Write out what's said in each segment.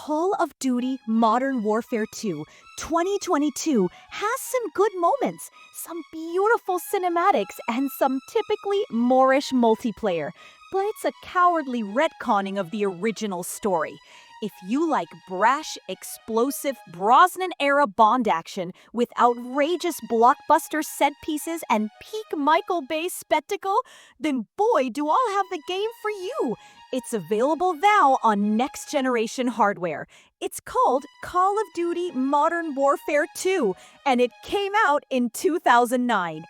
Call of Duty Modern Warfare 2 2022 has some good moments, some beautiful cinematics, and some typically Moorish multiplayer, but it's a cowardly retconning of the original story. If you like brash, explosive, Brosnan-era Bond action with outrageous blockbuster set pieces and peak Michael Bay spectacle, then boy, do I have the game for you! It's available now on next-generation hardware. It's called Call of Duty Modern Warfare 2, and it came out in 2009.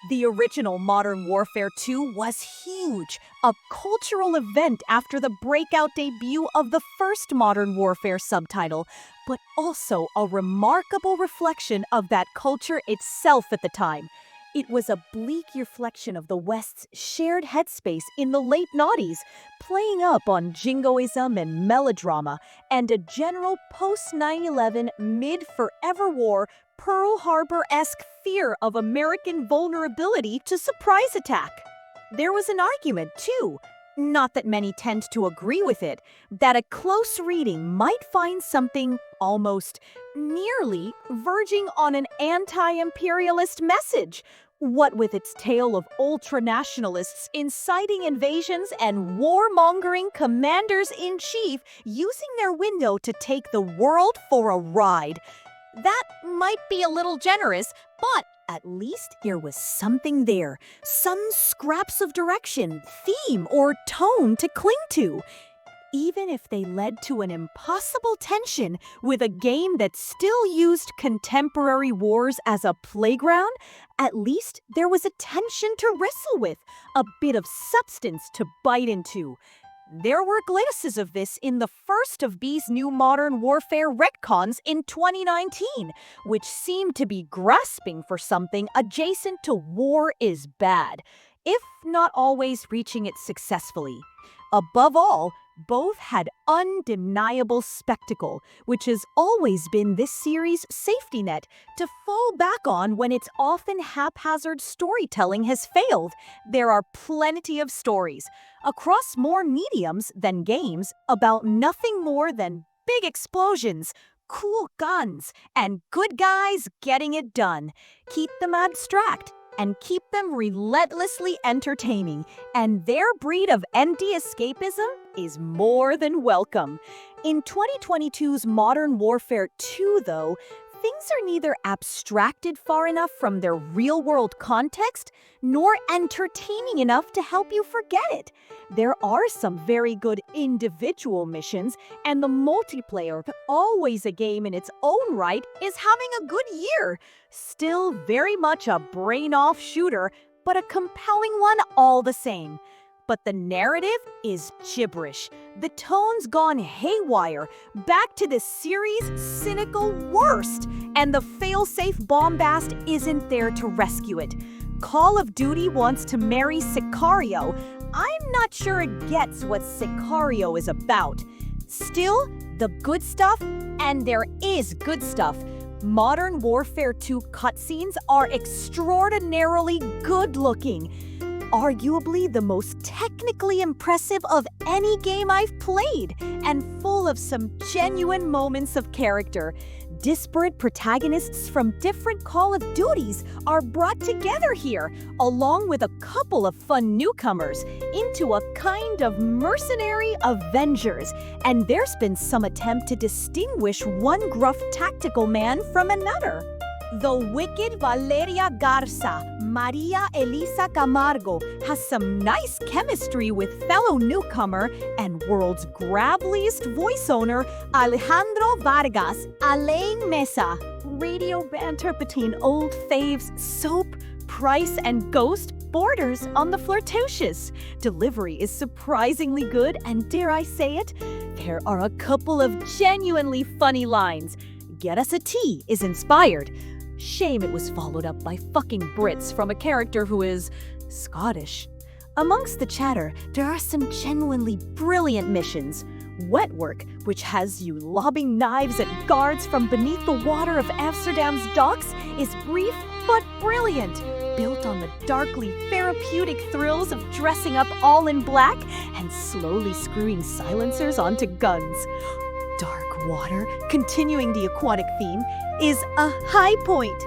The original Modern Warfare 2 was huge, a cultural event after the breakout debut of the first Modern Warfare subtitle, but also a remarkable reflection of that culture itself at the time. It was a bleak reflection of the West's shared headspace in the late noughties, playing up on jingoism and melodrama, and a general post-9/11 mid-forever war Pearl Harbor-esque fear of American vulnerability to surprise attack. There was an argument, too, not that many tend to agree with it, that a close reading might find something almost nearly verging on an anti-imperialist message. What with its tale of ultra-nationalists inciting invasions and warmongering commanders-in-chief using their window to take the world for a ride. That might be a little generous, but at least there was something there, some scraps of direction, theme, or tone to cling to. Even if they led to an impossible tension with a game that still used contemporary wars as a playground, at least there was a tension to wrestle with, a bit of substance to bite into. There were glimpses of this in the first of these new Modern Warfare retcons in 2019, which seemed to be grasping for something adjacent to war is bad, if not always reaching it successfully. Above all, both had undeniable spectacle, which has always been this series' safety net to fall back on when its often haphazard storytelling has failed. There are plenty of stories, across more mediums than games, about nothing more than big explosions, cool guns, and good guys getting it done. Keep them abstract and keep them relentlessly entertaining, and their breed of empty escapism is more than welcome. In 2022's Modern Warfare 2, though, things are neither abstracted far enough from their real-world context, nor entertaining enough to help you forget it. There are some very good individual missions, and the multiplayer, always a game in its own right, is having a good year. Still very much a brain-off shooter, but a compelling one all the same. But the narrative is gibberish. The tone's gone haywire, back to the series' cynical worst, and the fail-safe bombast isn't there to rescue it. Call of Duty wants to marry Sicario. I'm not sure it gets what Sicario is about. Still, the good stuff, and there is good stuff. Modern Warfare 2 cutscenes are extraordinarily good-looking. Arguably the most technically impressive of any game I've played, and full of some genuine moments of character. Disparate protagonists from different Call of Duties are brought together here, along with a couple of fun newcomers, into a kind of mercenary Avengers, and there's been some attempt to distinguish one gruff tactical man from another. The wicked Valeria Garza, Maria Elisa Camargo, has some nice chemistry with fellow newcomer and world's grabliest voice owner Alejandro Vargas, Alain Mesa. Radio banter between old faves Soap, Price, and Ghost borders on the flirtatious. Delivery is surprisingly good, and dare I say it, there are a couple of genuinely funny lines. Get us a tea is inspired. Shame it was followed up by fucking Brits from a character who is Scottish. Amongst the chatter, there are some genuinely brilliant missions. Wet Work, which has you lobbing knives at guards from beneath the water of Amsterdam's docks, is brief but brilliant, built on the darkly therapeutic thrills of dressing up all in black and slowly screwing silencers onto guns. Dark water, continuing the aquatic theme, is a high point.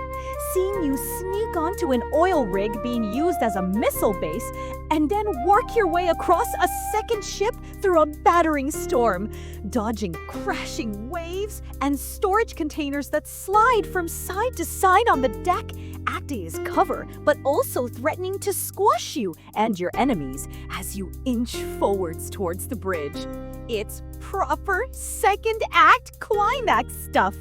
Seeing you sneak onto an oil rig being used as a missile base and then work your way across a second ship through a battering storm, dodging crashing waves and storage containers that slide from side to side on the deck, acting as cover, but also threatening to squash you and your enemies as you inch forwards towards the bridge. It's proper second act climax stuff.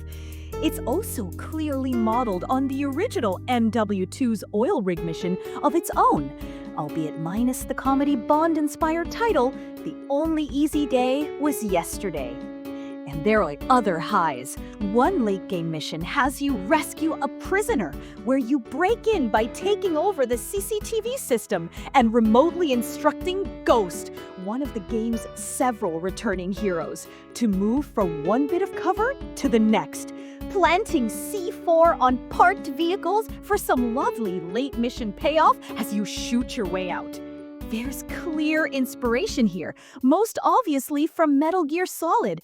It's also clearly modeled on the original MW2's oil rig mission of its own, albeit minus the comedy Bond-inspired title, The Only Easy Day Was Yesterday. And there are other highs. One late-game mission has you rescue a prisoner, where you break in by taking over the CCTV system and remotely instructing Ghost, one of the game's several returning heroes, to move from one bit of cover to the next, planting C4 on parked vehicles for some lovely late mission payoff as you shoot your way out. There's clear inspiration here, most obviously from Metal Gear Solid.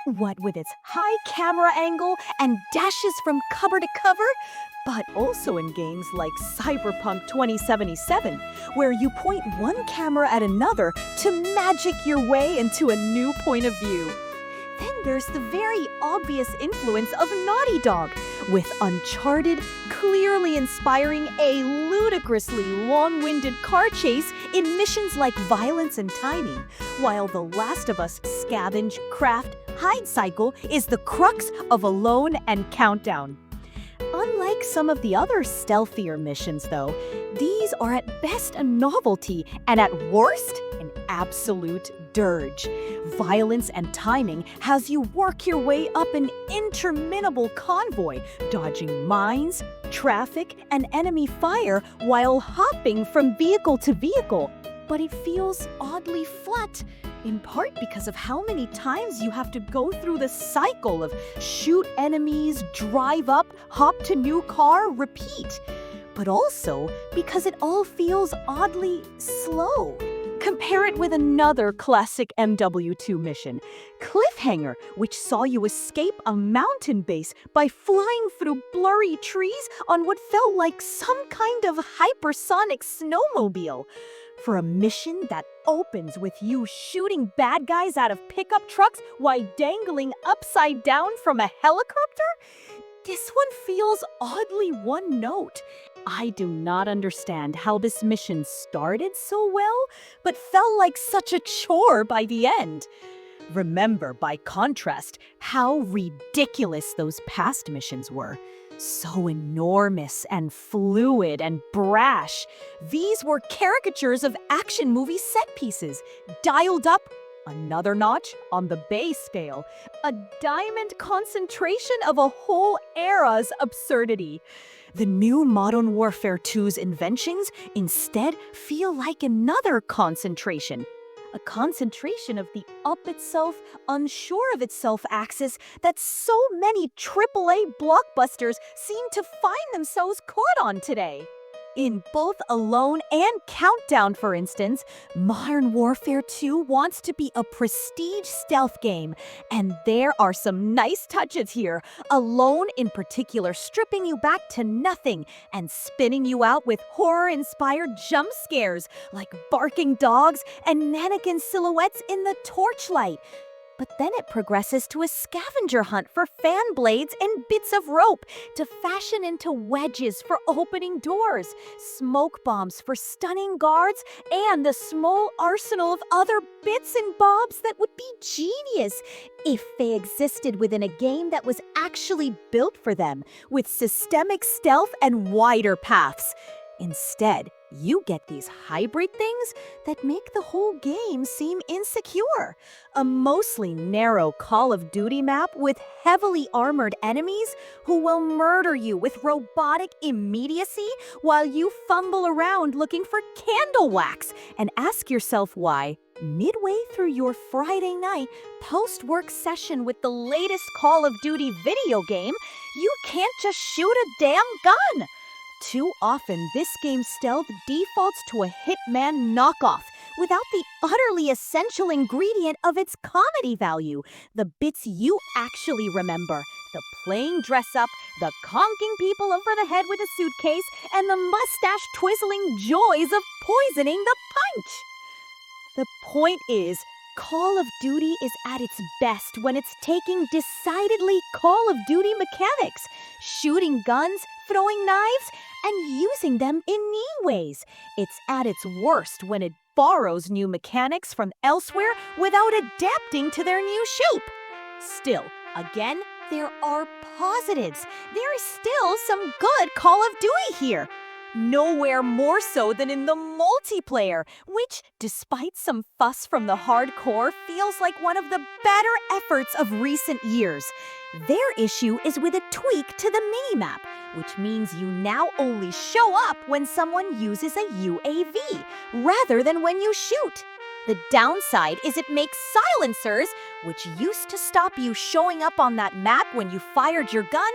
What with its high camera angle and dashes from cover to cover, but also in games like Cyberpunk 2077, where you point one camera at another to magic your way into a new point of view. Then there's the very obvious influence of Naughty Dog, with Uncharted clearly inspiring a ludicrously long-winded car chase in missions like Violence and Timing, while The Last of Us scavenge, craft, hide cycle is the crux of Alone and Countdown. Unlike some of the other stealthier missions, though, these are at best a novelty and at worst an absolute dirge. Violence and Timing has you work your way up an interminable convoy, dodging mines, traffic, and enemy fire while hopping from vehicle to vehicle. But it feels oddly flat, in part because of how many times you have to go through the cycle of shoot enemies, drive up, hop to new car, repeat. But also because it all feels oddly slow. Compare it with another classic MW2 mission, Cliffhanger, which saw you escape a mountain base by flying through blurry trees on what felt like some kind of hypersonic snowmobile. For a mission that opens with you shooting bad guys out of pickup trucks while dangling upside down from a helicopter? This one feels oddly one note. I do not understand how this mission started so well, but felt like such a chore by the end. Remember, by contrast, how ridiculous those past missions were. So enormous and fluid and brash. These were caricatures of action movie set pieces, dialed up another notch on the base scale, a diamond concentration of a whole era's absurdity. The new Modern Warfare 2's inventions instead feel like another concentration. A concentration of the up-itself, unsure of itself axis that so many AAA blockbusters seem to find themselves caught on today. In both Alone and Countdown, for instance, Modern Warfare 2 wants to be a prestige stealth game, and there are some nice touches here. Alone, in particular, stripping you back to nothing and spinning you out with horror-inspired jump scares, like barking dogs and mannequin silhouettes in the torchlight. But then it progresses to a scavenger hunt for fan blades and bits of rope to fashion into wedges for opening doors, smoke bombs for stunning guards, and the small arsenal of other bits and bobs that would be genius if they existed within a game that was actually built for them, with systemic stealth and wider paths. Instead, you get these hybrid things that make the whole game seem insecure. A mostly narrow Call of Duty map with heavily armored enemies who will murder you with robotic immediacy while you fumble around looking for candle wax and ask yourself why, midway through your Friday night post-work session with the latest Call of Duty video game, you can't just shoot a damn gun. Too often, this game's stealth defaults to a Hitman knockoff, without the utterly essential ingredient of its comedy value, the bits you actually remember. The playing dress-up, the conking people over the head with a suitcase, and the mustache-twizzling joys of poisoning the punch. The point is, Call of Duty is at its best when it's taking decidedly Call of Duty mechanics, shooting guns, throwing knives, and using them in new ways. It's at its worst when it borrows new mechanics from elsewhere without adapting to their new shape. Still, again, there are positives. There is still some good Call of Duty here. Nowhere more so than in the multiplayer, which, despite some fuss from the hardcore, feels like one of the better efforts of recent years. Their issue is with a tweak to the minimap, which means you now only show up when someone uses a UAV, rather than when you shoot. The downside is it makes silencers, which used to stop you showing up on that map when you fired your gun,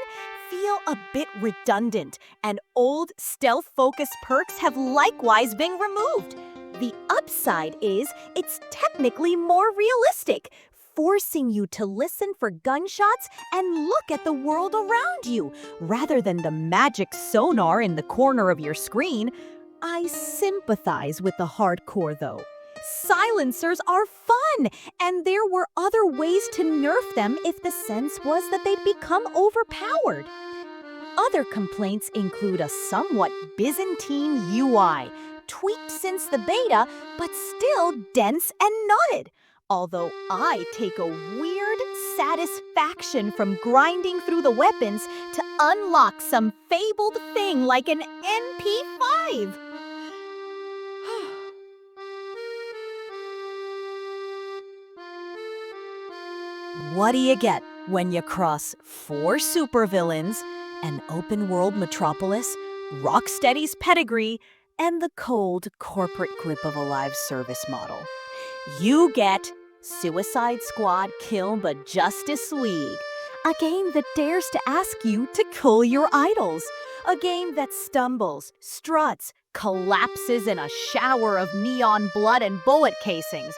feel a bit redundant, and old stealth-focused perks have likewise been removed. The upside is it's technically more realistic, forcing you to listen for gunshots and look at the world around you, rather than the magic sonar in the corner of your screen. I sympathize with the hardcore, though. Silencers are fun, and there were other ways to nerf them if the sense was that they'd become overpowered. Other complaints include a somewhat Byzantine UI, tweaked since the beta, but still dense and knotted. Although I take a weird satisfaction from grinding through the weapons to unlock some fabled thing like an MP5. What do you get when you cross 4 supervillains, an open-world metropolis, Rocksteady's pedigree, and the cold corporate grip of a live service model? You get Suicide Squad Kill the Justice League, a game that dares to ask you to kill your idols, a game that stumbles, struts, collapses in a shower of neon blood and bullet casings,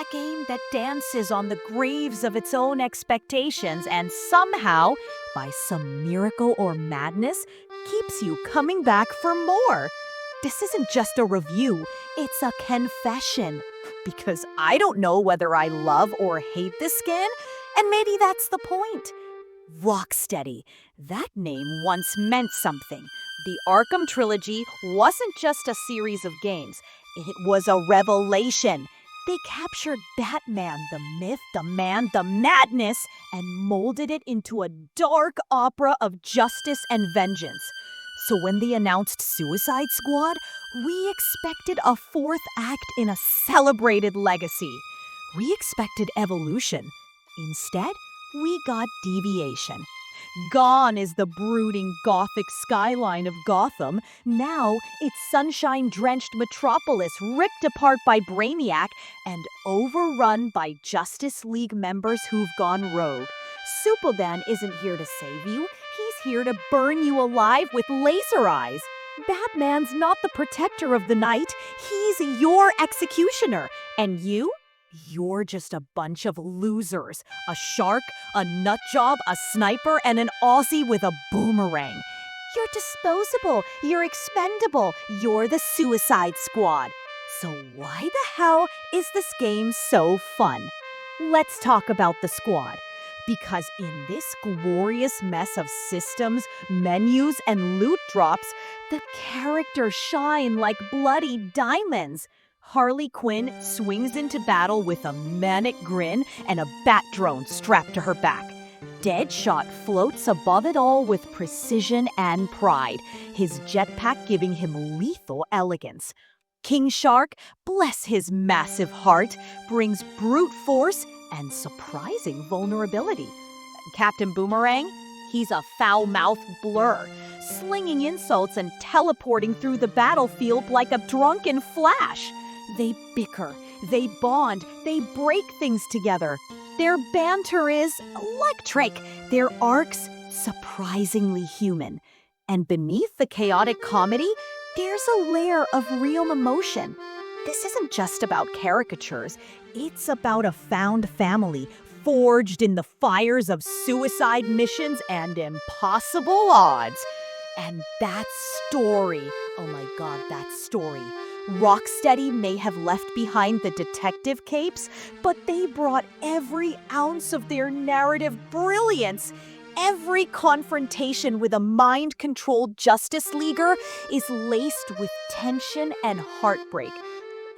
a game that dances on the graves of its own expectations and somehow, by some miracle or madness, keeps you coming back for more. This isn't just a review, it's a confession. Because I don't know whether I love or hate this skin, and maybe that's the point. Rocksteady, that name once meant something. The Arkham trilogy wasn't just a series of games, it was a revelation. They captured Batman, the myth, the man, the madness, and molded it into a dark opera of justice and vengeance. So when they announced Suicide Squad, we expected a 4th act in a celebrated legacy. We expected evolution. Instead, we got deviation. Gone is the brooding Gothic skyline of Gotham. Now it's sunshine-drenched metropolis ripped apart by Brainiac and overrun by Justice League members who've gone rogue. Superman isn't here to save you. He's here to burn you alive with laser eyes. Batman's not the protector of the night. He's your executioner. And you're just a bunch of losers. A shark, a nutjob, a sniper, and an Aussie with a boomerang. You're disposable. You're expendable. You're the Suicide Squad. So why the hell is this game so fun? Let's talk about the squad. Because in this glorious mess of systems, menus, and loot drops, the characters shine like bloody diamonds. Harley Quinn swings into battle with a manic grin and a bat drone strapped to her back. Deadshot floats above it all with precision and pride, his jetpack giving him lethal elegance. King Shark, bless his massive heart, brings brute force and surprising vulnerability. Captain Boomerang, he's a foul-mouthed blur, slinging insults and teleporting through the battlefield like a drunken Flash. They bicker, they bond, they break things together. Their banter is electric, their arcs surprisingly human. And beneath the chaotic comedy, there's a layer of real emotion. This isn't just about caricatures. It's about a found family forged in the fires of suicide missions and impossible odds. And that story, oh my god, that story. Rocksteady may have left behind the detective capes, but they brought every ounce of their narrative brilliance. Every confrontation with a mind-controlled Justice Leaguer is laced with tension and heartbreak.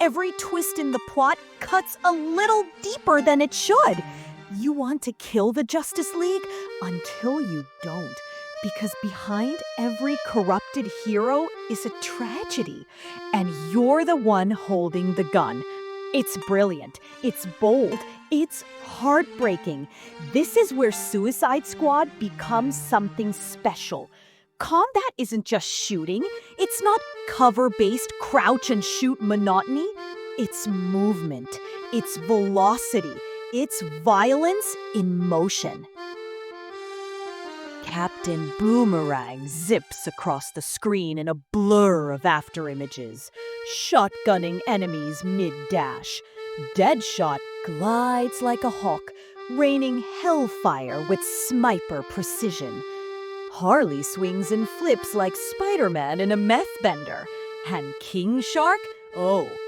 Every twist in the plot cuts a little deeper than it should. You want to kill the Justice League until you don't. Because behind every corrupted hero is a tragedy, and you're the one holding the gun. It's brilliant, it's bold, it's heartbreaking. This is where Suicide Squad becomes something special. Combat isn't just shooting, it's not cover-based crouch and shoot monotony. It's movement, it's velocity, it's violence in motion. Captain Boomerang zips across the screen in a blur of afterimages, shotgunning enemies mid-dash. Deadshot glides like a hawk, raining hellfire with sniper precision. Harley swings and flips like Spider-Man in a meth bender. And King Shark,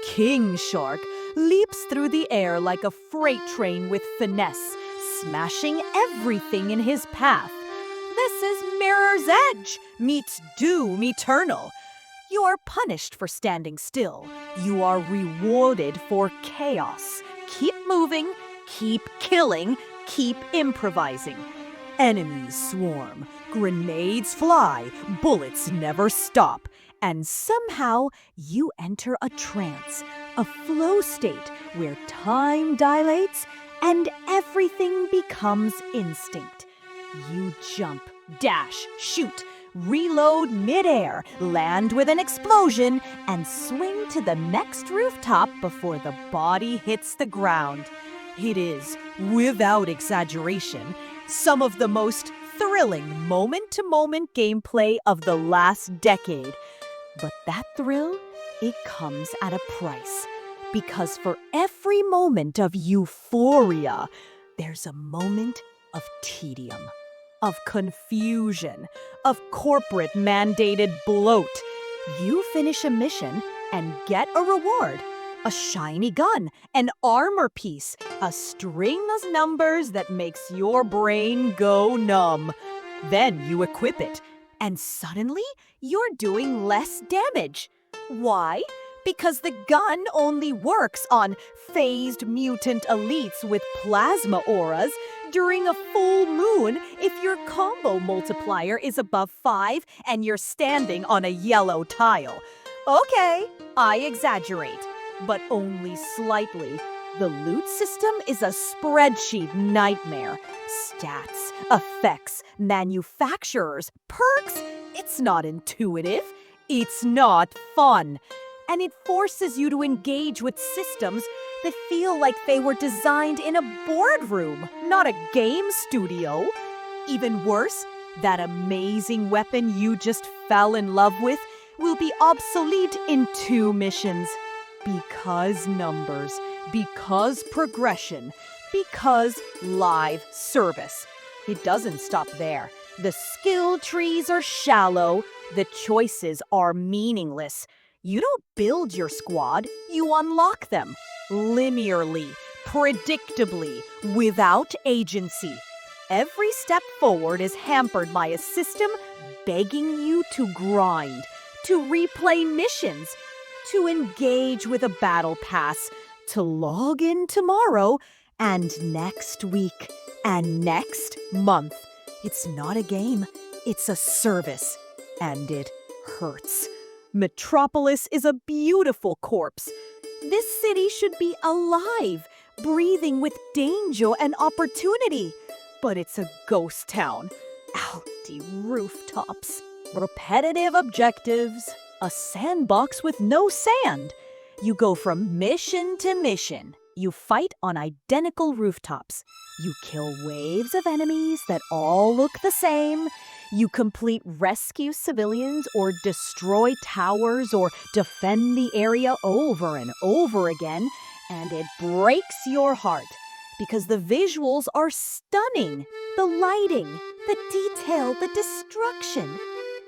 King Shark, leaps through the air like a freight train with finesse, smashing everything in his path. This is Mirror's Edge meets Doom Eternal. You are punished for standing still. You are rewarded for chaos. Keep moving, keep killing, keep improvising. Enemies swarm, grenades fly, bullets never stop. And somehow you enter a trance, a flow state where time dilates and everything becomes instinct. You jump, dash, shoot, reload midair, land with an explosion, and swing to the next rooftop before the body hits the ground. It is, without exaggeration, some of the most thrilling moment-to-moment gameplay of the last decade. But that thrill, it comes at a price. Because for every moment of euphoria, there's a moment of tedium, of confusion, of corporate-mandated bloat. You finish a mission and get a reward. A shiny gun, an armor piece, a string of numbers that makes your brain go numb. Then you equip it, and suddenly you're doing less damage. Why? Because the gun only works on phased mutant elites with plasma auras during a full moon if your combo multiplier is above 5 and you're standing on a yellow tile. Okay, I exaggerate, but only slightly. The loot system is a spreadsheet nightmare. Stats, effects, manufacturers, perks. It's not intuitive. It's not fun. And it forces you to engage with systems that feel like they were designed in a boardroom, not a game studio. Even worse, that amazing weapon you just fell in love with will be obsolete in 2 missions. Because numbers, because progression, because live service. It doesn't stop there. The skill trees are shallow, the choices are meaningless. You don't build your squad, you unlock them. Linearly, predictably, without agency. Every step forward is hampered by a system begging you to grind, to replay missions, to engage with a battle pass, to log in tomorrow and next week and next month. It's not a game, it's a service, and it hurts. Metropolis is a beautiful corpse. This city should be alive, breathing with danger and opportunity. But it's a ghost town. Empty rooftops, repetitive objectives, a sandbox with no sand. You go from mission to mission. You fight on identical rooftops. You kill waves of enemies that all look the same. You complete rescue civilians or destroy towers or defend the area over and over again, and it breaks your heart because the visuals are stunning. The lighting, the detail, the destruction.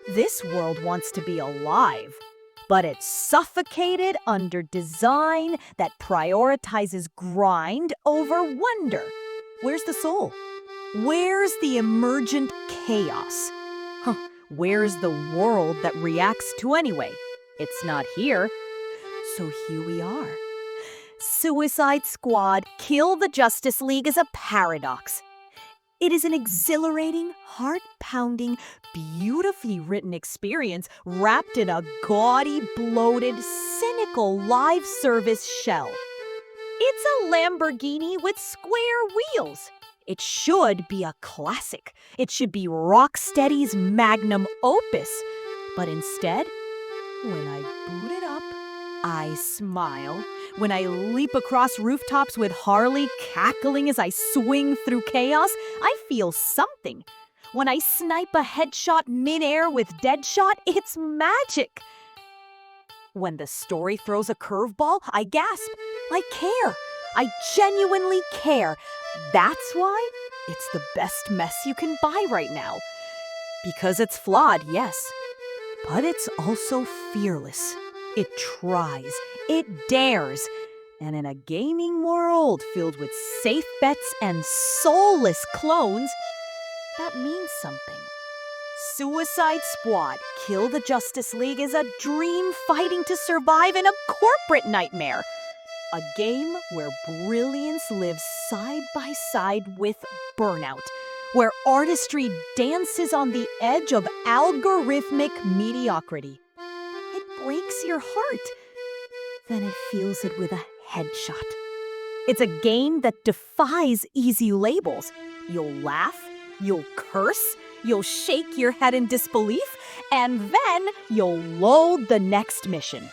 This world wants to be alive, but it's suffocated under design that prioritizes grind over wonder. Where's the soul? Where's the emergent chaos? Where's the world that reacts to anyway? It's not here. So here we are. Suicide Squad Kill the Justice League is a paradox. It is an exhilarating, heart-pounding, beautifully written experience wrapped in a gaudy, bloated, cynical live service shell. It's a Lamborghini with square wheels. It should be a classic. It should be Rocksteady's magnum opus. But instead, when I boot it up, I smile. When I leap across rooftops with Harley cackling as I swing through chaos, I feel something. When I snipe a headshot midair with Deadshot, it's magic. When the story throws a curveball, I gasp. I care. I genuinely care. That's why it's the best mess you can buy right now. Because it's flawed, yes. But it's also fearless. It tries. It dares. And in a gaming world filled with safe bets and soulless clones, that means something. Suicide Squad Kill the Justice League is a dream fighting to survive in a corporate nightmare. A game where brilliance lives side by side with burnout, where artistry dances on the edge of algorithmic mediocrity. It breaks your heart. Then it feels it with a headshot. It's a game that defies easy labels. You'll laugh, you'll curse, you'll shake your head in disbelief, and then you'll load the next mission.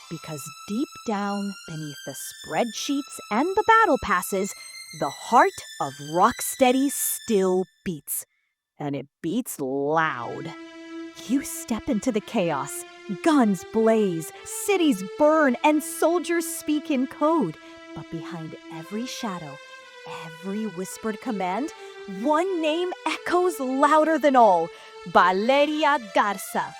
Because deep down beneath the spreadsheets and the battle passes, the heart of Rocksteady still beats. And it beats loud. You step into the chaos. Guns blaze, cities burn, and soldiers speak in code. But behind every shadow, every whispered command, one name echoes louder than all: Valeria Garza.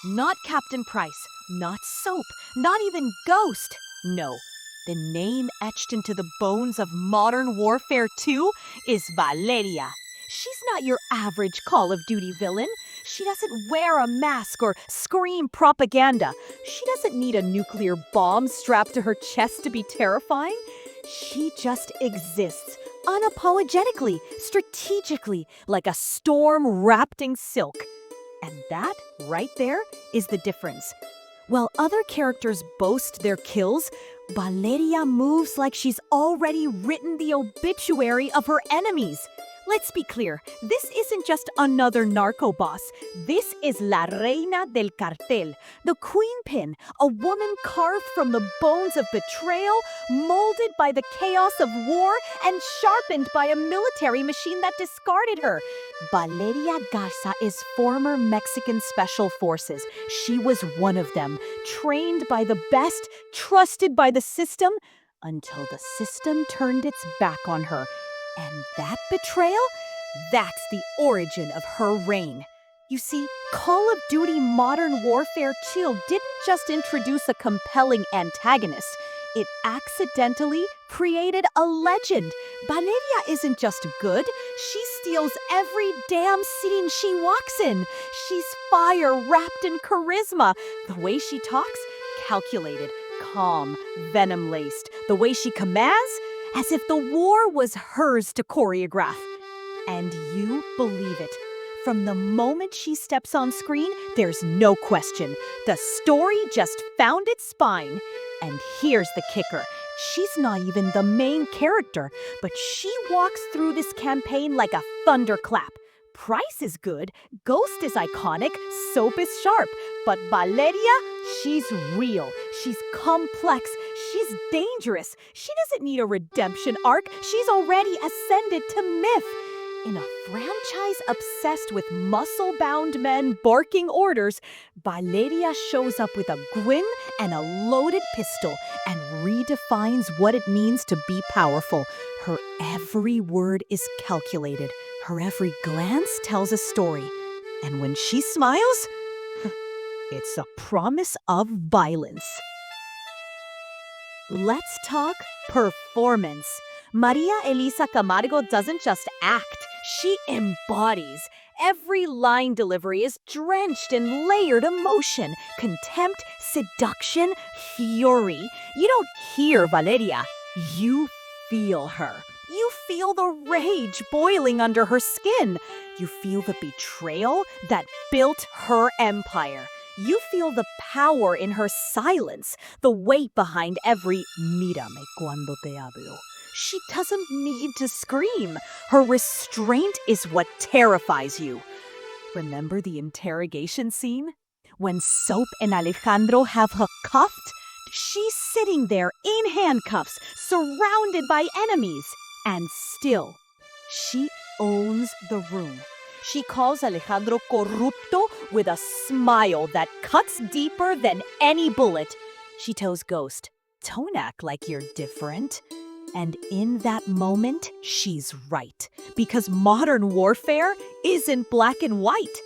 Not Captain Price, not Soap, not even Ghost. No, the name etched into the bones of Modern Warfare 2 is Valeria. She's not your average Call of Duty villain. She doesn't wear a mask or scream propaganda. She doesn't need a nuclear bomb strapped to her chest to be terrifying. She just exists, unapologetically, strategically, like a storm wrapped in silk. And that, right there, is the difference. While other characters boast their kills, Valeria moves like she's already written the obituary of her enemies. Let's be clear, this isn't just another narco boss. This is La Reina del Cartel, the queen pin, a woman carved from the bones of betrayal, molded by the chaos of war, and sharpened by a military machine that discarded her. Valeria Garza is former Mexican Special Forces. She was one of them, trained by the best, trusted by the system, until the system turned its back on her. And that betrayal? That's the origin of her reign. You see, Call of Duty Modern Warfare 2 didn't just introduce a compelling antagonist. It accidentally created a legend. Valeria isn't just good. She steals every damn scene she walks in. She's fire wrapped in charisma. The way she talks, calculated, calm, venom-laced. The way she commands, as if the war was hers to choreograph. And you believe it. From the moment she steps on screen, there's no question. The story just found its spine. And here's the kicker. She's not even the main character, but she walks through this campaign like a thunderclap. Price is good, Ghost is iconic, Soap is sharp, but Valeria, she's real, she's complex, she's dangerous. She doesn't need a redemption arc, she's already ascended to myth. In a franchise obsessed with muscle-bound men barking orders, Valeria shows up with a grin and a loaded pistol and redefines what it means to be powerful. Her every word is calculated. Her every glance tells a story. And when she smiles, it's a promise of violence. Let's talk performance. Maria Elisa Camargo doesn't just act, she embodies. Every line delivery is drenched in layered emotion, contempt, seduction, fury. You don't hear Valeria, you feel her. You feel the rage boiling under her skin. You feel the betrayal that built her empire. You feel the power in her silence, the weight behind every mírame cuando te hablo. She doesn't need to scream. Her restraint is what terrifies you. Remember the interrogation scene? When Soap and Alejandro have her cuffed? She's sitting there in handcuffs, surrounded by enemies. And still, she owns the room. She calls Alejandro corrupto with a smile that cuts deeper than any bullet. She tells Ghost, don't act like you're different. And in that moment, she's right. Because modern warfare isn't black and white.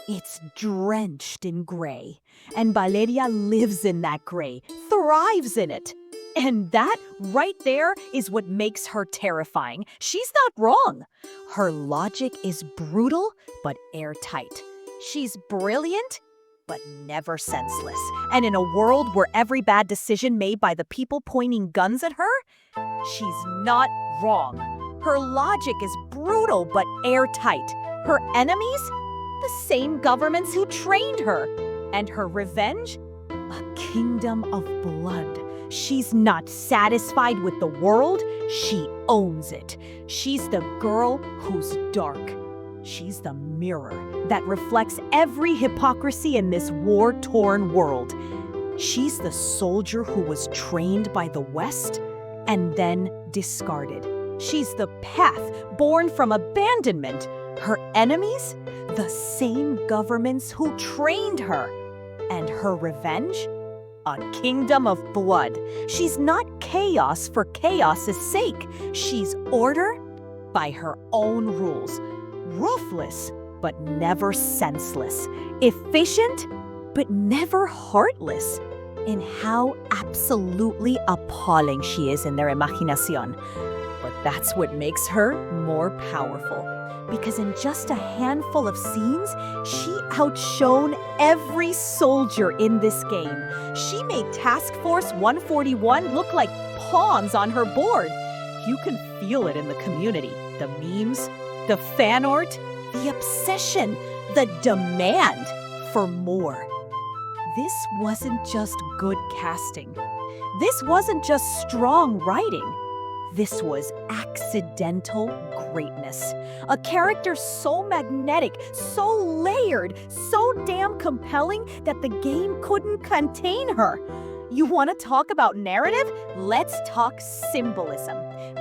It's drenched in gray. And Valeria lives in that gray, thrives in it. And that right there is what makes her terrifying. She's not wrong. Her logic is brutal, but airtight. She's brilliant, but never senseless. And in a world where every bad decision made by the people pointing guns at her, she's not wrong. Her logic is brutal, but airtight. Her enemies? The same governments who trained her. And her revenge? A kingdom of blood. She's not satisfied with the world, she owns it. She's the girl who's dark. She's the mirror that reflects every hypocrisy in this war-torn world. She's the soldier who was trained by the West and then discarded. She's the path born from abandonment. Her enemies? The same governments who trained her. And her revenge? A kingdom of blood. She's not chaos for chaos's sake. She's order by her own rules. Ruthless, but never senseless. Efficient, but never heartless. In how absolutely appalling she is in their imaginación. But that's what makes her more powerful. Because in just a handful of scenes, she outshone every soldier in this game. She made Task Force 141 look like pawns on her board. You can feel it in the community. The memes, the fan art, the obsession, the demand for more. This wasn't just good casting. This wasn't just strong writing. This was accidental greatness. A character so magnetic, so layered, so damn compelling that the game couldn't contain her. You want to talk about narrative? Let's talk symbolism.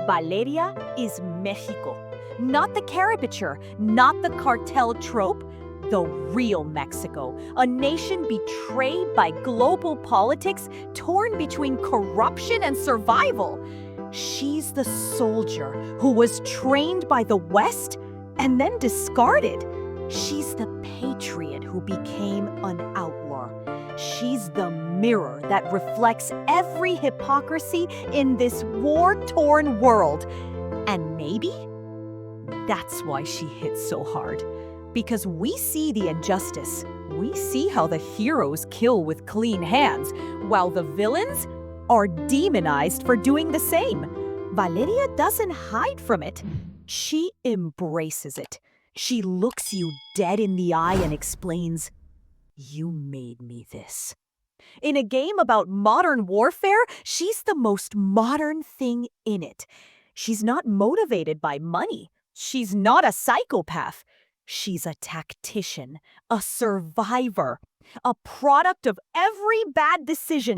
Valeria is Mexico. Not the caricature, not the cartel trope, the real Mexico. A nation betrayed by global politics, torn between corruption and survival. She's the soldier who was trained by the West and then discarded. She's the patriot who became an outlaw. She's the mirror that reflects every hypocrisy in this war-torn world. And maybe that's why she hits so hard. Because we see the injustice. We see how the heroes kill with clean hands, while the villains are demonized for doing the same. Valeria doesn't hide from it. She embraces it. She looks you dead in the eye and explains, "You made me this." In a game about modern warfare, she's the most modern thing in it. She's not motivated by money. She's not a psychopath. She's a tactician, a survivor, a product of every bad decision